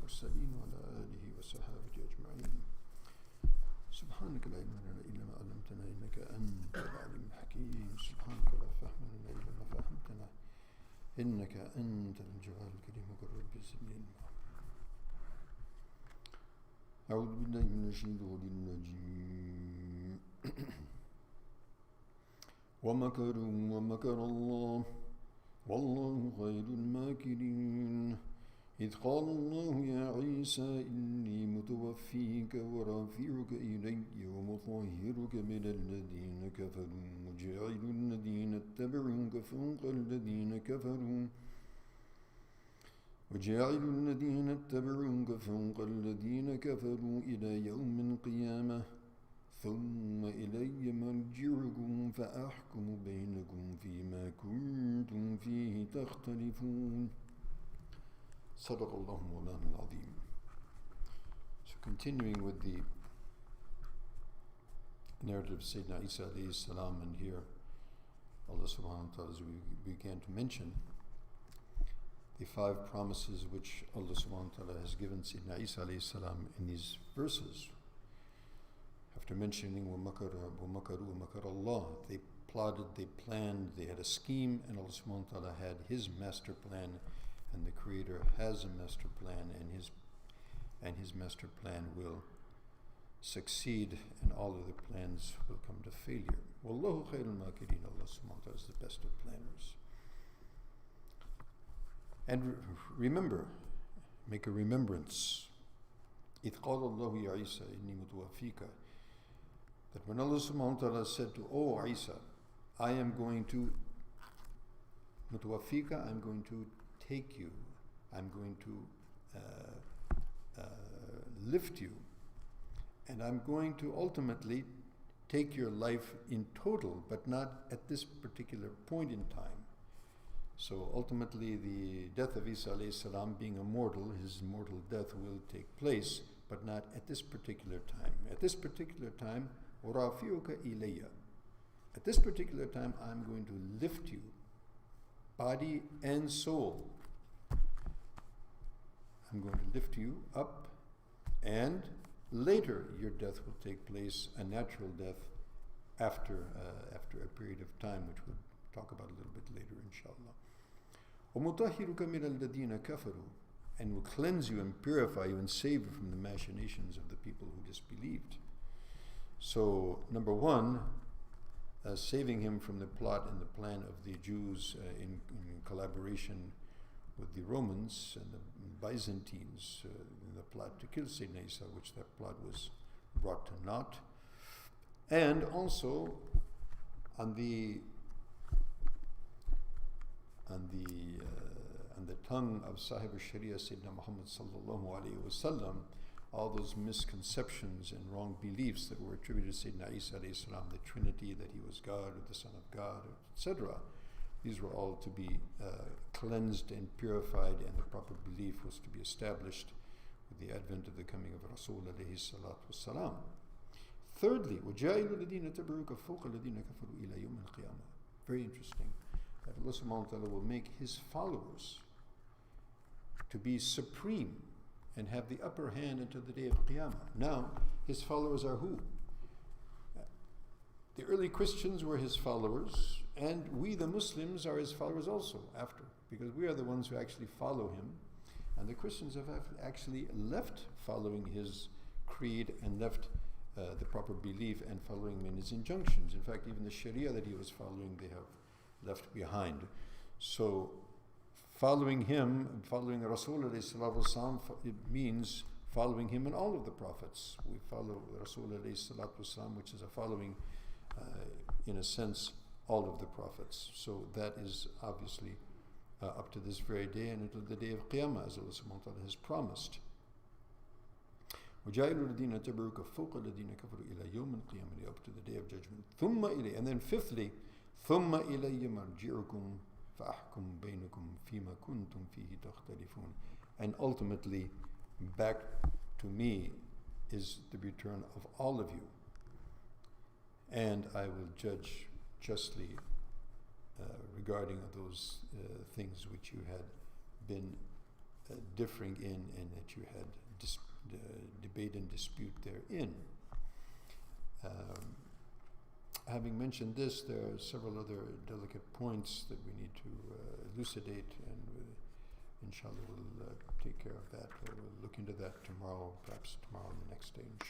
المرسلين وعلى آله وصحابه أجمعين. سبحانك لا علم لنا إلا ما علمتنا إنك أنت العليم الحكيم. سبحانك لا فهم لنا إلا ما فهمتنا إنك أنت الجواد الكريم. وقل رب زدني علما. أعوذ بالله من الشيطان الرجيم. ومكروا ومكر الله والله خير الماكرين. إذ قال الله يا عيسى إني متوفيك ورافعك إلي ومطهرك من الذين كفروا وجاعل الذين اتبعوك فوق الذين كفروا إلى يوم القيامة ثم إلي مرجعكم فأحكم بينكم فيما كنتم فيه تختلفون. صدق الله مولانا العظيم. So continuing with the narrative of Sayyidina Isa alayhi salam, and here Allah subhanahu wa ta'ala, as we began to mention the 5 promises which Allah subhanahu wa ta'ala has given Sayyidina Isa alayhi salam in these verses. After mentioning وَمَكَرُوا وَمَكَرَ اللَّهِ, they plotted, they planned, they had a scheme, and Allah subhanahu wa ta'ala had His master plan, and the Creator has a master plan, and His master plan will succeed, and all of the plans will come to failure. وَاللَّهُ خَيْرُ الْمَاكِرِينَ. Allah subhanahu wa ta'ala is the best of planners. And remember, make a remembrance. إِذْ قَالَ اللَّهُ يَا عِيسَى إِنِّي مُتَوَفِّيكَ, that when Allah subhanahu wa ta'ala said to, "Oh Isa, I am going to mutawafika, I'm going to take you, I'm going to lift you, and I'm going to ultimately take your life in total, but not at this particular point in time." So ultimately the death of Isa alayhi salam, being immortal, his mortal death will take place, but not at this particular time. At this particular time, وَرَافِعُكَ إِلَيَّ, at this particular time I'm going to lift you, body and soul. I'm going to lift you up, and later your death will take place, a natural death, after a period of time, which we'll talk about a little bit later, inshallah. وَمُطَهِّرُكَ مِنَ الَّذِينَ كَفَرُوا, and will cleanse you and purify you and save you from the machinations of the people who disbelieved. So, number one, saving him from the plot and the plan of the Jews in collaboration with the Romans and the Byzantines, in the plot to kill Sayyidina Isa, which that plot was brought to naught. And also on the tongue of Sahib al-Sharia Sayyidina Muhammad sallallahu alayhi wa sallam, all those misconceptions and wrong beliefs that were attributed to Sayyidina Isa alayhi salam, the Trinity, that he was God or the Son of God, etc. These were all to be cleansed and purified, and the proper belief was to be established with the advent of the coming of Rasul alayhi salatu wasalam. Thirdly, وَجَائِلُ الَّذِينَ تَبْعُوكَ فَوْقَ الَّذِينَ كَفَرُوا إِلَى يَوْمِ الْقِيَامَةِ. Very interesting, that Allah subhanahu wa ta'ala will make His followers to be supreme and have the upper hand until the day of Qiyamah. Now, His followers are who? The early Christians were His followers, and we the Muslims are His followers also after, because we are the ones who actually follow Him, and the Christians have actually left following His creed and left the proper belief and following Him in His injunctions. In fact, even the Sharia that He was following, they have left behind. So following Him, following Rasul alayhi salatu wasalam, it means following Him and all of the prophets. We follow Rasul alayhi salatu wasalam, which is a following, in a sense, all of the prophets. So that is obviously up to this very day and until the day of Qiyamah, as Allah subhanahu wa ta'ala has promised. وَجَائِلُ الَّذِينَ تَبْعُوكَ فَوْقَ الَّذِينَ كَفَرُوا إِلَى يَوْمِ الْقِيَامَةِ, up to the day of judgment. ثُمَّ إِلَيَّ, and then fifthly, ثُمَّ إِلَيَّ مَرْجِعُكُمْ فَأَحْكُمْ بَيْنَكُمْ فِيمَا كُنْتُمْ فِيهِ تَخْتَلِفُونَ, and ultimately back to me is the return of all of you, and I will judge justly regarding those things which you had been differing in that you had debate and dispute therein. Having mentioned this, there are several other delicate points that we need to elucidate, and inshallah we'll take care of that, or we'll look into that tomorrow, perhaps tomorrow and the next day, inshallah.